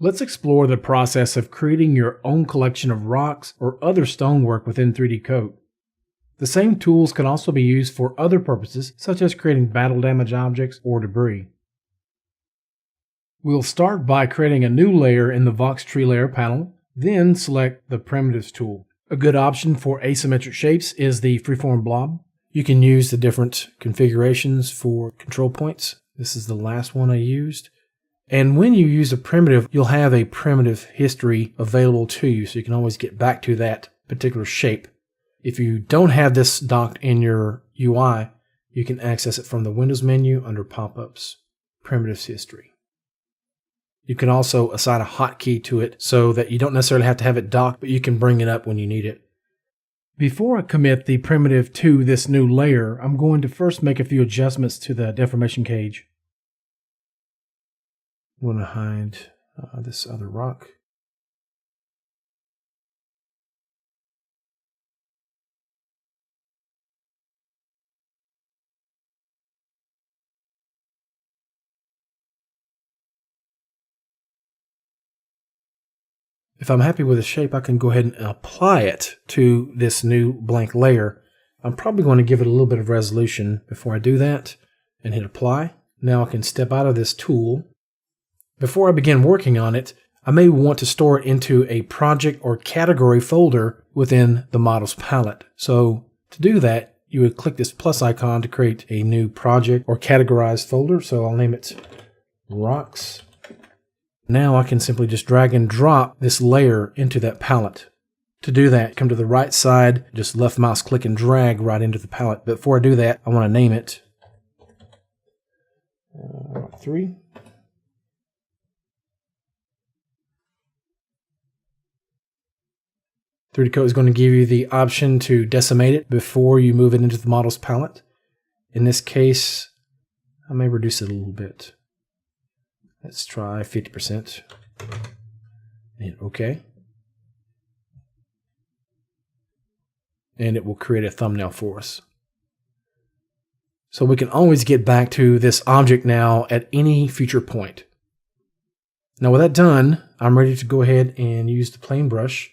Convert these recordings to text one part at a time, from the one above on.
Let's explore the process of creating your own collection of rocks or other stonework within 3D Coat. The same tools can also be used for other purposes, such as creating battle damage objects or debris. We'll start by creating a new layer in the Vox Tree Layer panel, then select the Primitives tool. A good option for asymmetric shapes is the Freeform Blob. You can use the different configurations for control points. This is the last one I used. And when you use a primitive, you'll have a primitive history available to you, so you can always get back to that particular shape. If you don't have this docked in your UI, you can access it from the Windows menu under Pop-ups, Primitives History. You can also assign a hotkey to it so that you don't necessarily have to have it docked, but you can bring it up when you need it. Before I commit the primitive to this new layer, I'm going to first make a few adjustments to the deformation cage. I'm going to hide this other rock. If I'm happy with the shape, I can go ahead and apply it to this new blank layer. I'm probably going to give it a little bit of resolution before I do that and hit apply. Now I can step out of this tool. Before I begin working on it, I may want to store it into a project or category folder within the Models palette. So to do that, you would click this plus icon to create a new project or categorized folder. So I'll name it Rocks. Now I can simply just drag and drop this layer into that palette. To do that, come to the right side, just left mouse click and drag right into the palette. But before I do that, I want to name it Rock 3. Coat is going to give you the option to decimate it before you move it into the Models palette. In this case, I may reduce it a little bit. Let's try 50%. And OK. And it will create a thumbnail for us. So we can always get back to this object now at any future point. Now with that done, I'm ready to go ahead and use the plane brush.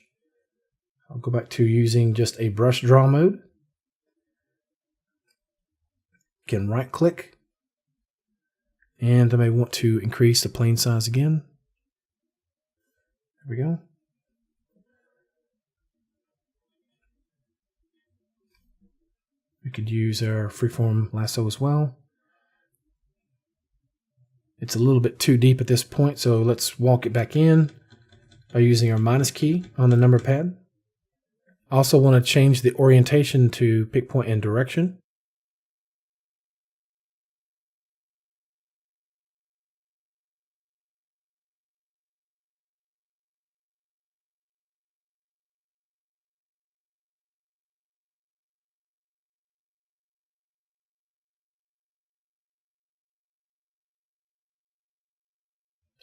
I'll go back to using just a brush draw mode. Again, right click. And I may want to increase the plane size again. There we go. We could use our freeform lasso as well. It's a little bit too deep at this point, so let's walk it back in by using our minus key on the number pad. I also want to change the orientation to pick point and direction.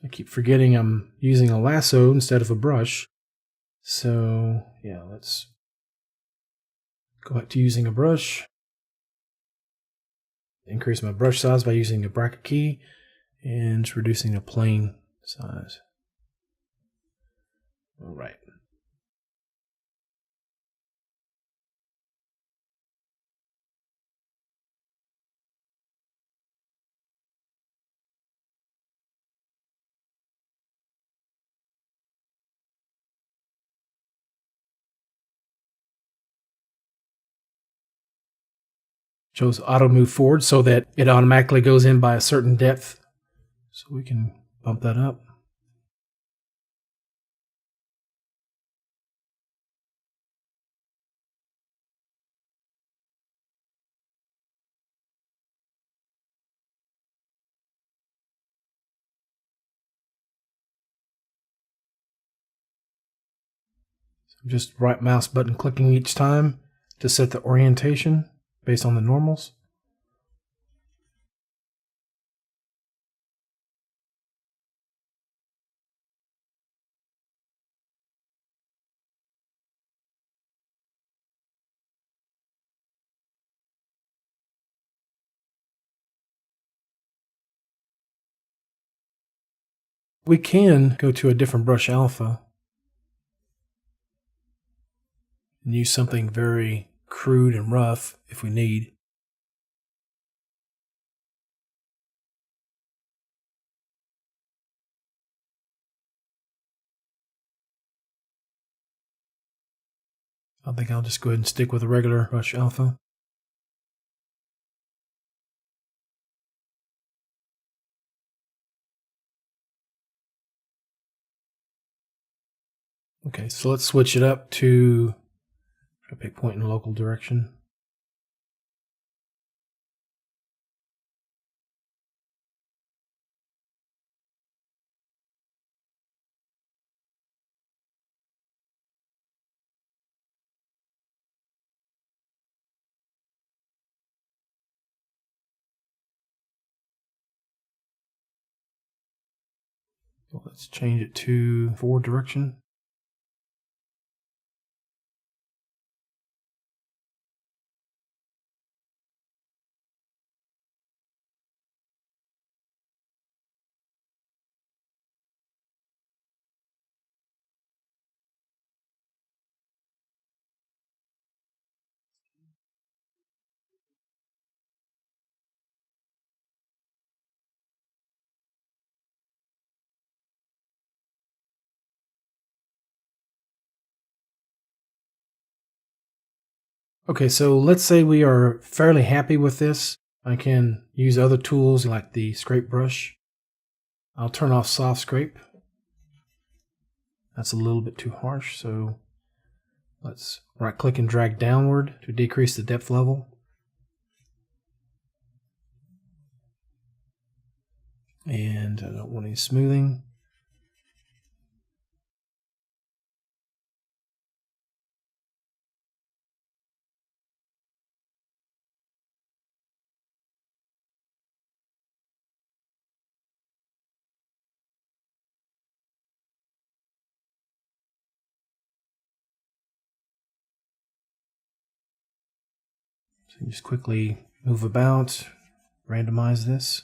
I keep forgetting I'm using a lasso instead of a brush. So yeah, let's go back to using a brush. Increase my brush size by using a bracket key and just reducing the plane size. All right. Shows auto move forward so that it automatically goes in by a certain depth. So we can bump that up. Just right mouse button clicking each time to set the orientation based on the normals. We can go to a different brush alpha and use something very crude and rough if we need. I think I'll just go ahead and stick with a regular brush alpha. Okay, so let's switch it up to a pick point in local direction. Well, let's change it to forward direction. Okay, so let's say we are fairly happy with this. I can use other tools like the scrape brush. I'll turn off soft scrape. That's a little bit too harsh, so let's right click and drag downward to decrease the depth level. And I don't want any smoothing. So just quickly move about, randomize this.